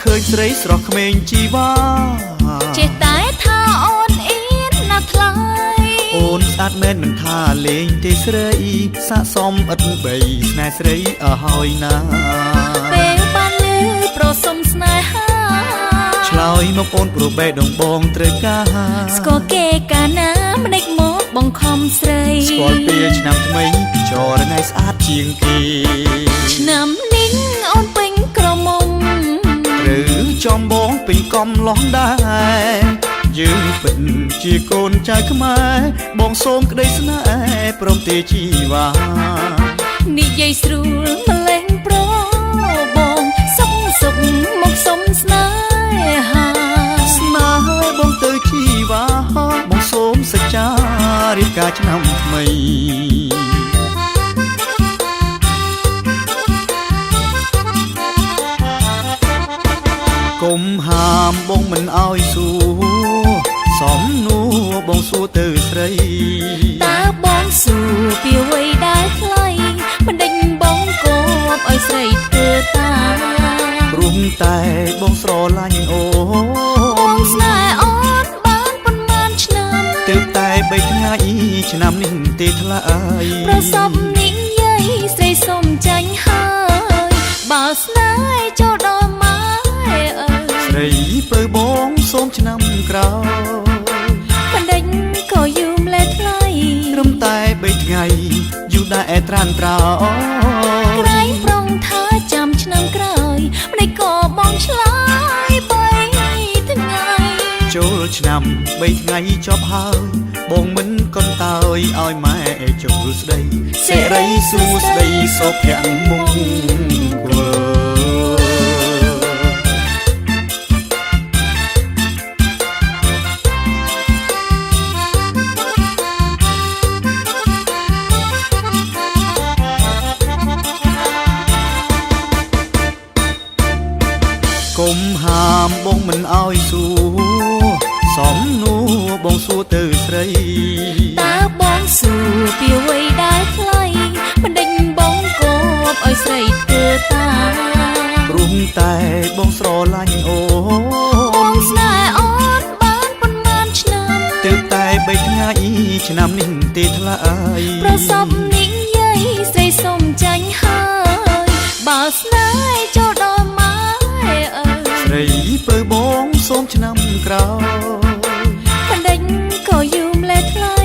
ឃើញស្រីស្រស់ក្មេងជីវ៉ាចេះតែថាអូនអៀនណាស់ថ្លៃអូនស្អាតមែនមិនថាលេងទេស្រីស័ក្តិសមឥតបីស្នេហ៍ស្រីអើហើយណាពេលបានលឺប្រសុំស្នេហាឆ្លើយមកអូនព្រោះបេះដូងបងត្រូវការស្គាល់គេកាលណាម្ដេចមកបង្ខំស្រីស្គាល់ពេលឆ្នាំថ្មីចរណៃស្អាតជាងគេឆ្នាំនេះអូនពេញក្រមុំឬចំបងពេញកំឡោះដែរយើងពិតជាកូនចៅខ្មែរបងសូមក្តីស្នេហ៍ព្រមទេជីវ៉ានិយាយស្រួលម្លេងប្របងសុកមកសុំស្នេហាស្នេហ៍បងទៅជីវ៉ាបងសូមសច្ចារៀបការឆ្នាំថ្មីកុំហាមបងមិនអោយសួរសំនួរបងសួរទៅស្រីតើបងសួរពីអ្វីដែលថ្លៃមិនដេញបងគប់ឲ្យស្រីធ្វើតាព្រោះតែបងស្រឡាញ់អូនស្នេហ៍អូនបានប៉ុន្មានឆ្នាំទើបតែ3ថ្ងៃឆ្នាំនេះទេថ្លៃប្រសពនិយាយស្រីសុំចាញ់ហើយបើស្នេហ៍ចូលដល់ម៉ែអើស្រីពើបងសូមឆ្នាំក្រោយបណ្ដេញក៏យូរម្លេះថ្លៃត្រឹមតែ3ថ្ងៃយូរដែរត្រានត្រោក្រែងប្រងថាចាំឆ្នាំក្រោយម្ដេចក៏បងឆ្លើយ3ថ្ងៃចូលឆ្នាំ3ថ្ងៃចប់ហើយបងមិនកន្តើយឲ្យម៉ែចូលស្ដីសិរីសួស្ដីសុភមង្គលកុំហាមបងមិនអោយសួរសំនួរបងសួរទៅស្រីតើបងសួរពីអ្វីដែលថ្លៃមិនដេញបងគប់ឲ្យស្រីធ្វើតាព្រោះតែបងស្រឡាញ់អូបងស្នេហ៍អូនបានប៉ុន្មានឆ្នាំទើបតែ3ថ្ងៃឆ្នាំនេះទេថ្លៃប្រសពនិយាយស្រីសុំចាញ់ហើយបើស្នេហ៍ចូលដល់ម៉ែអើស្រីពើបងសូមឆ្នាំក្រោយបណ្ដេញក៏យូរម្លេះថ្លៃ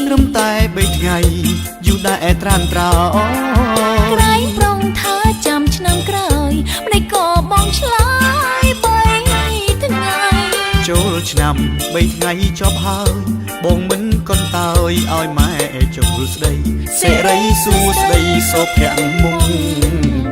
ត្រឹមតែ3ថ្ងៃយូរដែរត្រានត្រោក្រែងប្រងថាចាំឆ្នាំក្រោយម្ដេចក៏បងឆ្លើយ3ថ្ងៃចូលឆ្នាំ3ថ្ងៃចប់ហើយបងមិនកន្តើយឲ្យម៉ែចូលស្ដីសិរីសួស្ដីសុភមង្គល